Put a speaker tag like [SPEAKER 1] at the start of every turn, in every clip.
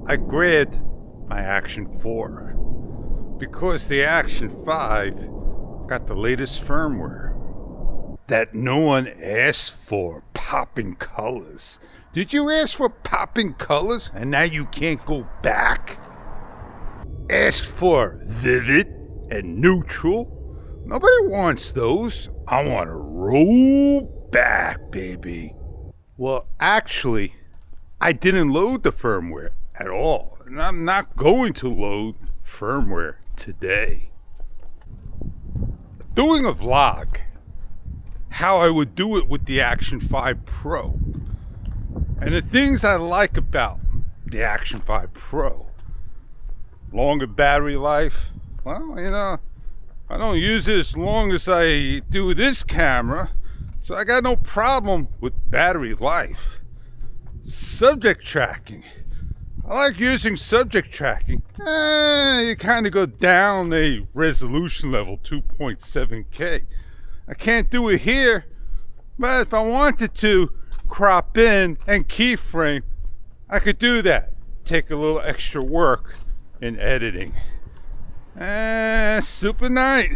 [SPEAKER 1] I grabbed my Action 4 because the Action 5 got the latest firmware that no one asked for, popping colors. Did you ask for popping colors and now you can't go back? Ask for vivid and neutral? Nobody wants those. I want to roll back, baby. Well, actually, I didn't load the firmware at all, and I'm not going to load firmware today. Doing a vlog, how I would do it with the Action 5 Pro. And the things I like about the Action 5 Pro: longer battery life. Well, I don't use it as long as I do this camera, so I got no problem with battery life. Subject tracking. I like using subject tracking. You kind of go down a resolution level, 2.7K. I can't do it here, but if I wanted to crop in and keyframe, I could do that. Take a little extra work in editing. Super Night.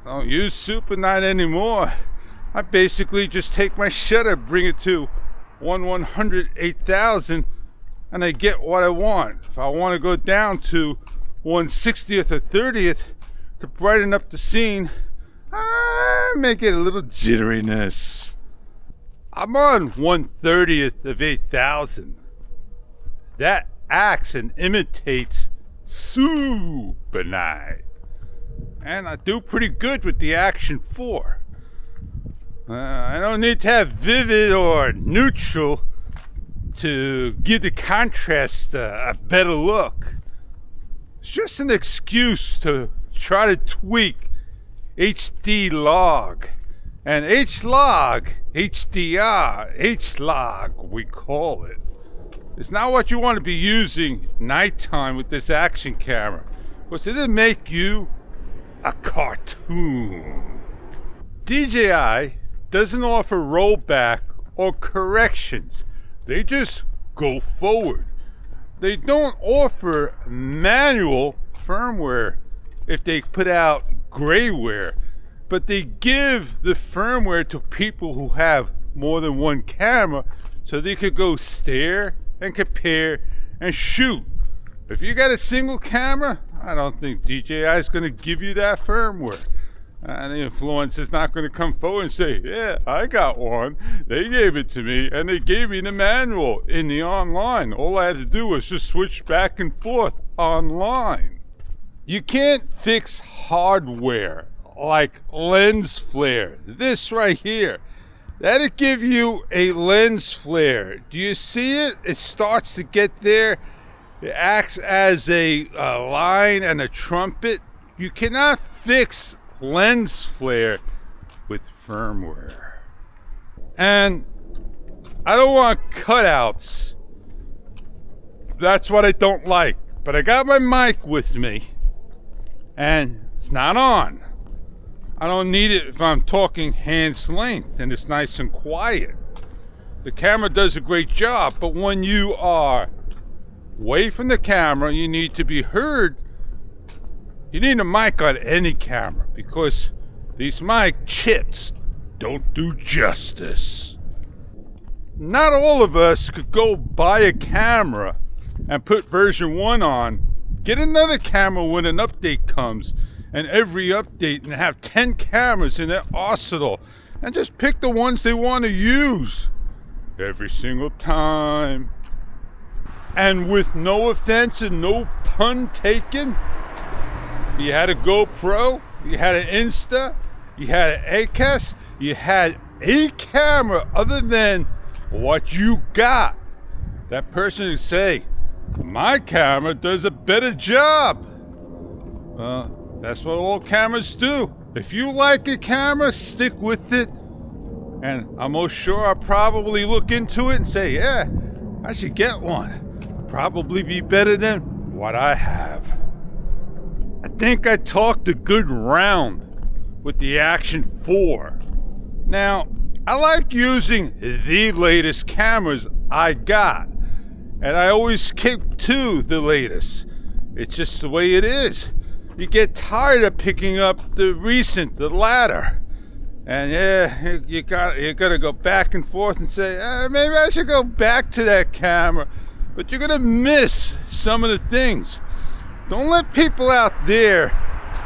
[SPEAKER 1] I don't use Super Night anymore. I basically just take my shutter, bring it to 1/108,000, and I get what I want. If I want to go down to 1/60th or 30th to brighten up the scene, I make it a little jitteriness. I'm on 1/30th of 8,000. That acts and imitates Super Night. And I do pretty good with the Action 4. I don't need to have vivid or neutral to give the contrast a better look. It's just an excuse to try to tweak HD log. And H-log, HDR, H-log, we call it. It's not what you want to be using nighttime with this action camera, because it'll make you a cartoon. DJI doesn't offer rollback or corrections. They just go forward. They don't offer manual firmware if they put out grayware, but they give the firmware to people who have more than one camera so they could go stare and compare and shoot. If you got a single camera, I don't think DJI is going to give you that firmware. And the influencer's not going to come forward and say, yeah, I got one. They gave it to me, and they gave me the manual in the online. All I had to do was just switch back and forth online. You can't fix hardware like lens flare. This right here, that'll give you a lens flare. Do you see it? It starts to get there. It acts as a line and a trumpet. You cannot fix lens flare with firmware. And I don't want cutouts. That's what I don't like. But I got my mic with me, and it's not on. I don't need it if I'm talking hand's length and it's nice and quiet. The camera does a great job, but when you are away from the camera, you need to be heard. You need a mic on any camera because these mic chips don't do justice. Not all of us could go buy a camera and put version 1 on, get another camera when an update comes, and every update, and have 10 cameras in their arsenal, and just pick the ones they want to use every single time. And with no offense and no pun taken, you had a GoPro, you had an Insta, you had an ACAS, you had a camera other than what you got. That person would say, my camera does a better job. That's what all cameras do. If you like a camera, stick with it. And I'm most sure I'll probably look into it and say, yeah, I should get one. Probably be better than what I have. I think I talked a good round with the Action 4. Now, I like using the latest cameras I got. And I always skip to the latest. It's just the way it is. You get tired of picking up the recent, the latter. And yeah, you gotta go back and forth and say, maybe I should go back to that camera. But you're gonna miss some of the things. Don't let people out there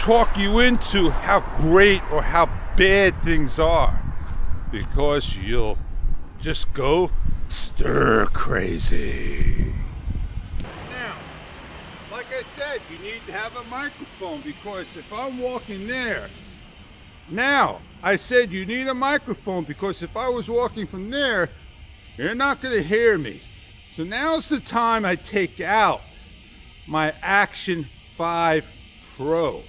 [SPEAKER 1] talk you into how great or how bad things are, because you'll just go stir crazy. Now, like I said, you need to have a microphone, because if I'm walking there, now I said you need a microphone, because if I was walking from there, you're not going to hear me. So now's the time I take out my Action 5 Pro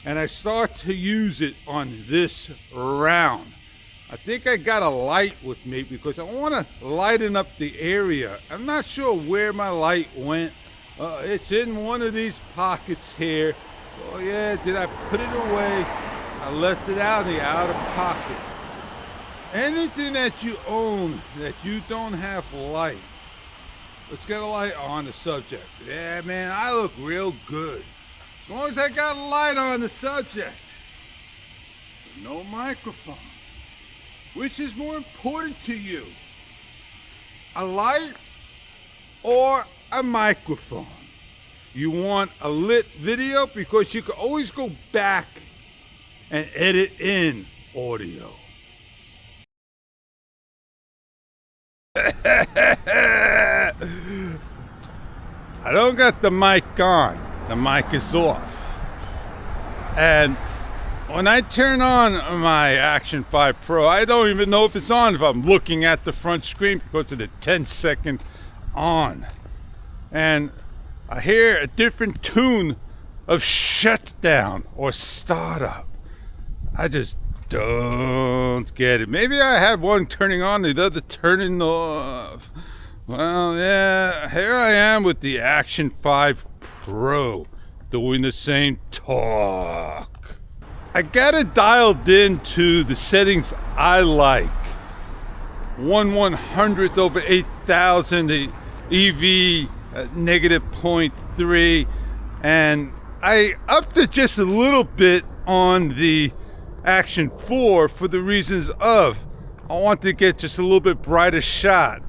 [SPEAKER 1] and I start to use it on this round. I think I got a light with me because I want to lighten up the area. I'm not sure where my light went. It's in one of these pockets here. Oh yeah, did I put it away? I left it out in the outer pocket. Anything that you own that you don't have light, let's get a light on the subject. Yeah, man, I look real good. As long as I got a light on the subject. But no microphone. Which is more important to you? A light or a microphone? You want a lit video because you can always go back and edit in audio. I don't got the mic on. The mic is off. And when I turn on my Action 5 Pro, I don't even know if it's on if I'm looking at the front screen because of the 10-second on. And I hear a different tune of shutdown or startup. I just don't get it. Maybe I had one turning on, the other turning off. Well, yeah, here I am with the Action 5 Pro doing the same talk. I got it dialed into the settings I like. 1/100th over 8,000, the EV negative 0.3, and I upped it just a little bit on the Action 4 for the reasons of I want to get just a little bit brighter shot.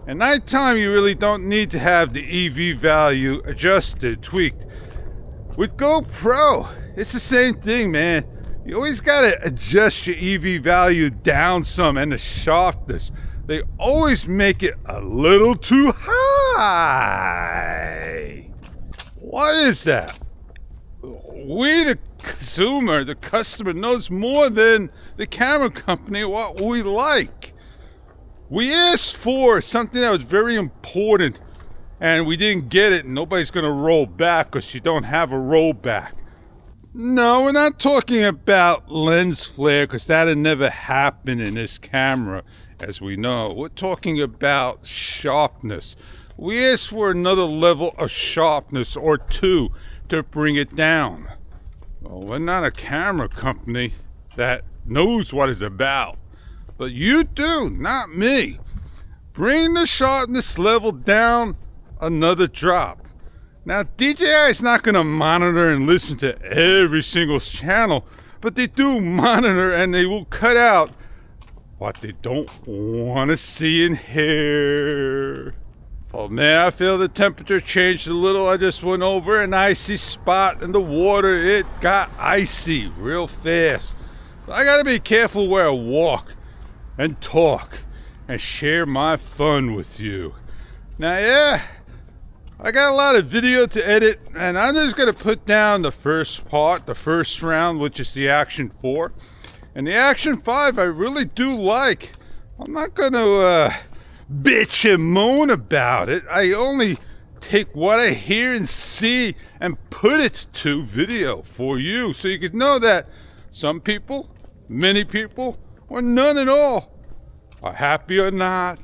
[SPEAKER 1] At nighttime, you really don't need to have the EV value adjusted, tweaked. With GoPro, it's the same thing, man. You always gotta adjust your EV value down some, and the sharpness. They always make it a little too high. Why is that? We, the consumer, the customer, knows more than the camera company what we like. We asked for something that was very important, and we didn't get it, and nobody's going to roll back because you don't have a rollback. No, we're not talking about lens flare, because that'll never happen in this camera, as we know. We're talking about sharpness. We asked for another level of sharpness or two to bring it down. Well, we're not a camera company that knows what it's about. But you do, not me. Bring the sharpness level down another drop. Now, DJI is not going to monitor and listen to every single channel, but they do monitor, and they will cut out what they don't want to see and hear. Oh man, I feel the temperature changed a little. I just went over an icy spot in the water. It got icy real fast. I gotta be careful where I walk and talk and share my fun with you. Now, yeah, I got a lot of video to edit, and I'm just gonna put down the first part, the first round, which is the Action 4. And the Action 5 I really do like. I'm not gonna bitch and moan about it. I only take what I hear and see and put it to video for you, so you could know that some people, many people, or none at all, are happy or not.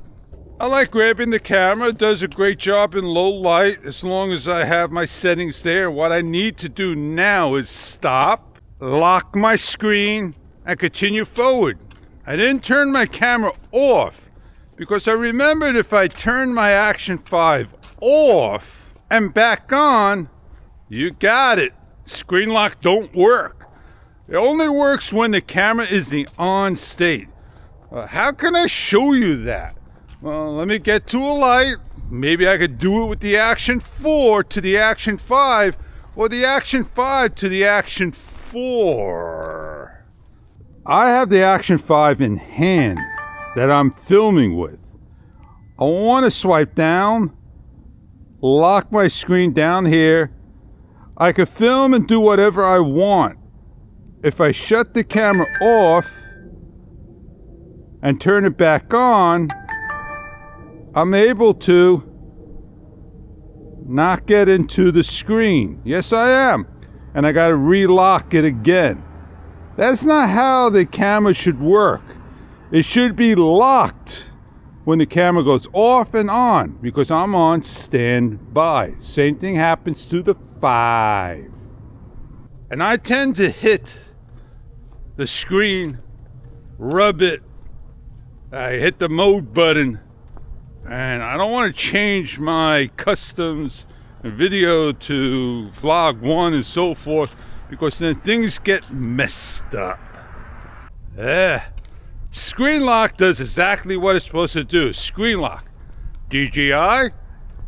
[SPEAKER 1] I like grabbing the camera. It does a great job in low light as long as I have my settings there. What I need to do now is stop, lock my screen, and continue forward. I didn't turn my camera off because I remembered if I turn my Action 5 off and back on, you got it. Screen lock don't work. It only works when the camera is in on state. How can I show you that? Well, let me get to a light. Maybe I could do it with the Action 4 to the Action 5, or the Action 5 to the Action 4. I have the Action 5 in hand that I'm filming with. I want to swipe down, lock my screen down here. I could film and do whatever I want. If I shut the camera off and turn it back on, I'm able to not get into the screen. Yes, I am. And I got to relock it again. That's not how the camera should work. It should be locked when the camera goes off and on, because I'm on standby. Same thing happens to the 5. And I tend to hit the screen, rub it, I hit the mode button, and I don't want to change my customs and video to vlog 1 and so forth, because then things get messed up. Screen lock does exactly what it's supposed to do. Screen lock. DJI,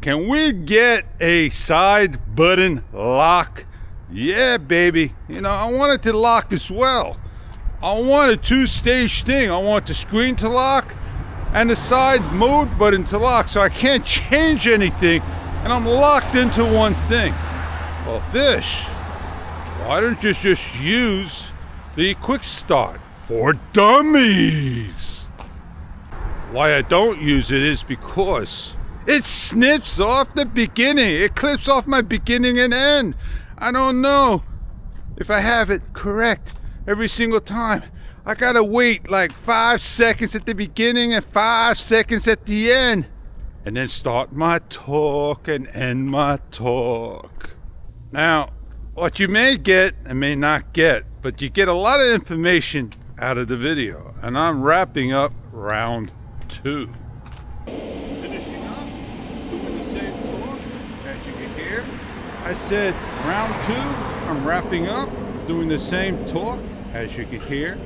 [SPEAKER 1] can we get a side button lock? Yeah, baby. You know, I want it to lock as well. I want a 2-stage thing. I want the screen to lock and the side mode button to lock, so I can't change anything and I'm locked into one thing. Well, Fish, why don't you just use the quick start for dummies? Why I don't use it is because it snips off the beginning. It clips off my beginning and end. I don't know if I have it correct every single time. I gotta wait like 5 seconds at the beginning and 5 seconds at the end, and then start my talk and end my talk. Now, what you may get and may not get, but you get a lot of information out of the video, and I'm wrapping up round 2. Finishing up, doing the same talk, as you can hear. I said round 2, I'm wrapping up, doing the same talk, as you can hear,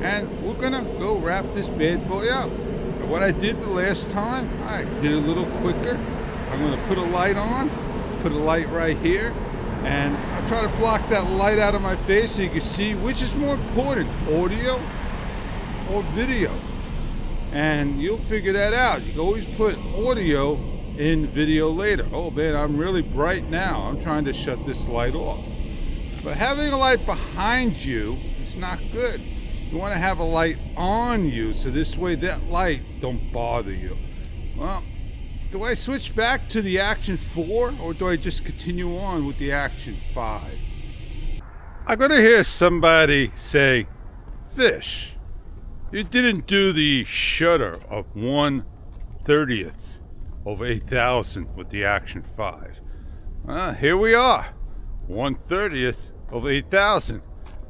[SPEAKER 1] and we're gonna go wrap this bad boy up. And what I did the last time, I did a little quicker. I'm gonna put a light on, put a light right here, and I'll try to block that light out of my face so you can see which is more important, audio or video. And you'll figure that out. You can always put audio in video later. Oh man, I'm really bright now. I'm trying to shut this light off. But having a light behind you is not good. You want to have a light on you, so this way that light don't bother you. Well, do I switch back to the Action 4 or do I just continue on with the Action 5? I'm gonna hear somebody say, Fish, you didn't do the shutter of 1/30th of 8,000 with the Action 5. Here we are, 1/30th of 8,000,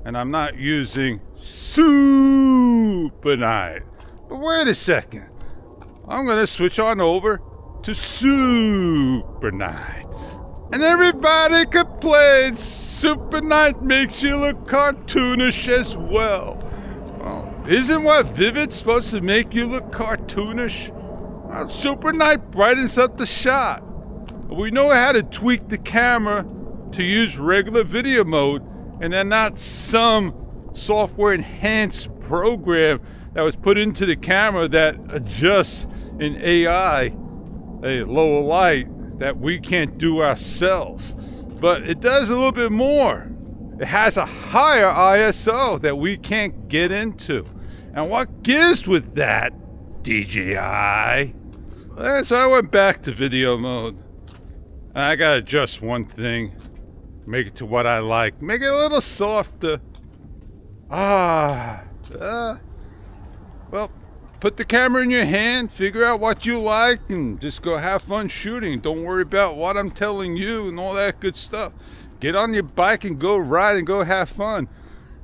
[SPEAKER 1] and I'm not using Super Night. But wait a second, I'm gonna switch on over to Super Night. And everybody complains Super Night makes you look cartoonish as well. Well, isn't what Vivid's supposed to make you look cartoonish? Well, Super Night brightens up the shot. We know how to tweak the camera to use regular video mode, and then not some software enhanced program that was put into the camera that adjusts in AI a lower light that we can't do ourselves. But it does a little bit more. It has a higher ISO that we can't get into. And what gives with that, DJI? So I went back to video mode. And I gotta adjust one thing. Make it to what I like. Make it a little softer. Well, put the camera in your hand, figure out what you like, and just go have fun shooting. Don't worry about what I'm telling you and all that good stuff. Get on your bike and go ride and go have fun.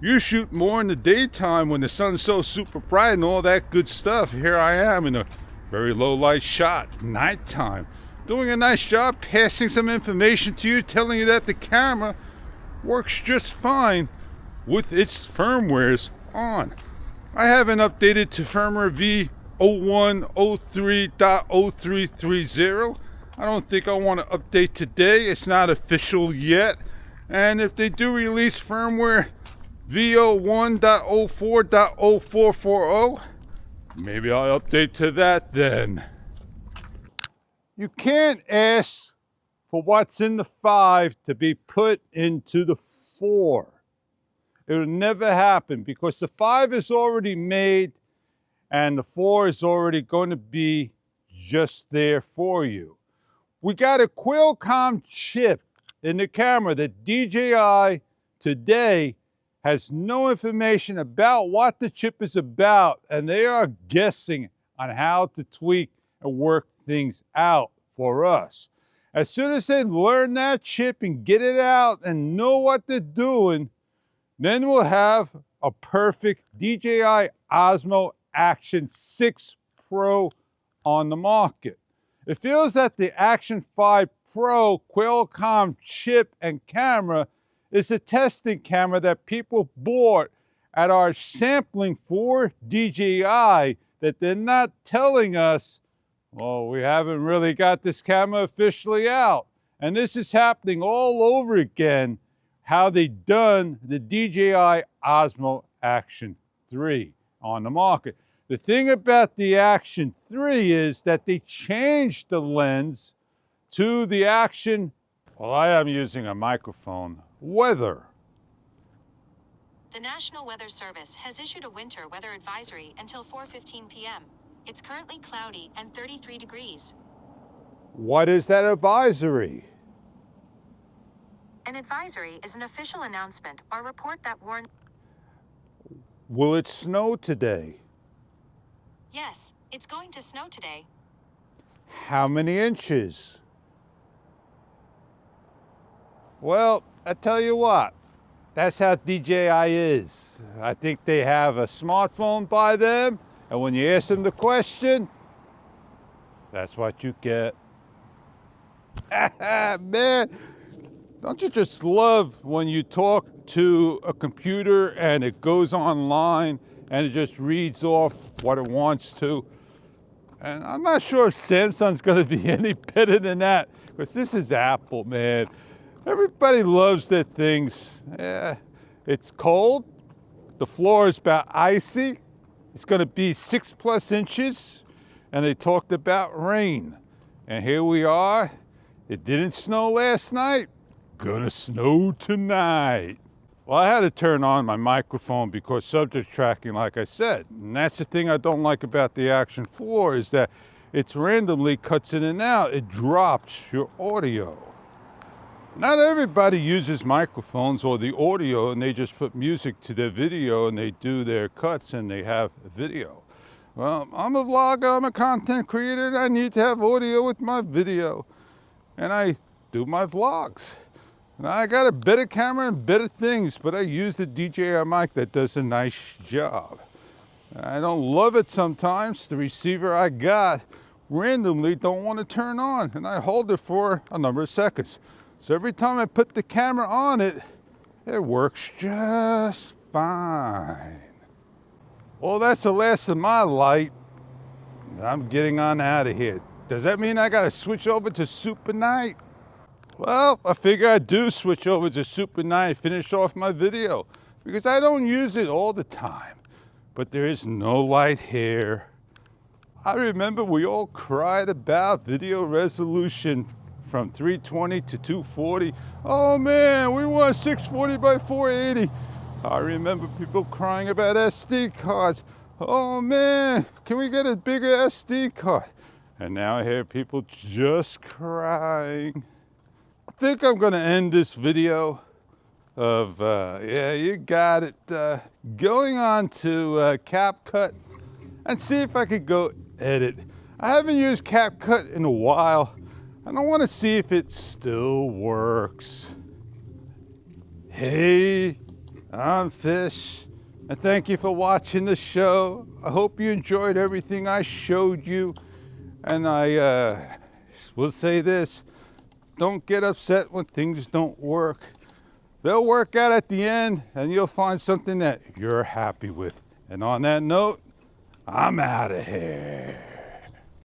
[SPEAKER 1] You shoot more in the daytime when the sun's so super bright and all that good stuff. Here I am in a Very low light shot, nighttime. Doing a nice job passing some information to you, telling you that the camera works just fine with its firmwares on. I haven't updated to firmware V0103.0330. I don't think I want to update today. It's not official yet. And if they do release firmware V01.04.0440, maybe I'll update to that then. You can't ask for what's in the 5 to be put into the 4. It'll never happen because the 5 is already made and the 4 is already going to be just there for you. We got a Qualcomm chip in the camera that DJI today has no information about what the chip is about, and they are guessing on how to tweak and work things out for us. As soon as they learn that chip and get it out and know what they're doing, then we'll have a perfect DJI Osmo Action 6 Pro on the market. It feels that the Action 5 Pro Qualcomm chip and camera is a testing camera that people bought at our sampling for DJI that they're not telling us, well, we haven't really got this camera officially out. And this is happening all over again, how they done the DJI Osmo Action 3 on the market. The thing about the Action 3 is that they changed the lens to the Action, well, I am using a microphone, weather.
[SPEAKER 2] The National Weather Service has issued a winter weather advisory until 4:15 p.m. It's currently cloudy and 33 degrees.
[SPEAKER 1] What is that advisory?
[SPEAKER 2] An advisory is an official announcement or report that warns.
[SPEAKER 1] Will it snow today?
[SPEAKER 2] Yes, it's going to snow today.
[SPEAKER 1] How many inches? Well, I tell you what, that's how DJI is. I think they have a smartphone by them, and when you ask them the question, that's what you get. Man, don't you just love when you talk to a computer and it goes online and it just reads off what it wants to? And I'm not sure if Samsung's gonna be any better than that, because this is Apple, man. Everybody loves their things. Yeah, it's cold. The floor is about icy. It's gonna be 6+ inches. And they talked about rain. And here we are. It didn't snow last night. Gonna snow tonight. Well, I had to turn on my microphone because subject tracking, like I said. And that's the thing I don't like about the Action 4 is that it randomly cuts in and out. It drops your audio. Not everybody uses microphones or the audio and they just put music to their video and they do their cuts and they have video. Well, I'm a vlogger, I'm a content creator, and I need to have audio with my video. And I do my vlogs. And I got a better camera and better things, but I use the DJI mic that does a nice job. I don't love it sometimes. The receiver I got randomly don't want to turn on, and I hold it for a number of seconds. So every time I put the camera on it, it works just fine. Well, that's the last of my light. I'm getting on out of here. Does that mean I gotta switch over to Super Night? Well, I figure I do switch over to Super Night, finish off my video, because I don't use it all the time. But there is no light here. I remember we all cried about video resolution from 320 to 240. Oh man, we want 640 by 480. I remember people crying about SD cards. Oh man, can we get a bigger SD card? And now I hear people just crying. I think I'm gonna end this video of, yeah, you got it, going on to CapCut and see if I could go edit. I haven't used CapCut in a while. I don't want to see if it still works. Hey, I'm Fish, and thank you for watching the show. I hope you enjoyed everything I showed you. And I will say this, don't get upset when things don't work. They'll work out at the end, and you'll find something that you're happy with. And on that note, I'm out of here.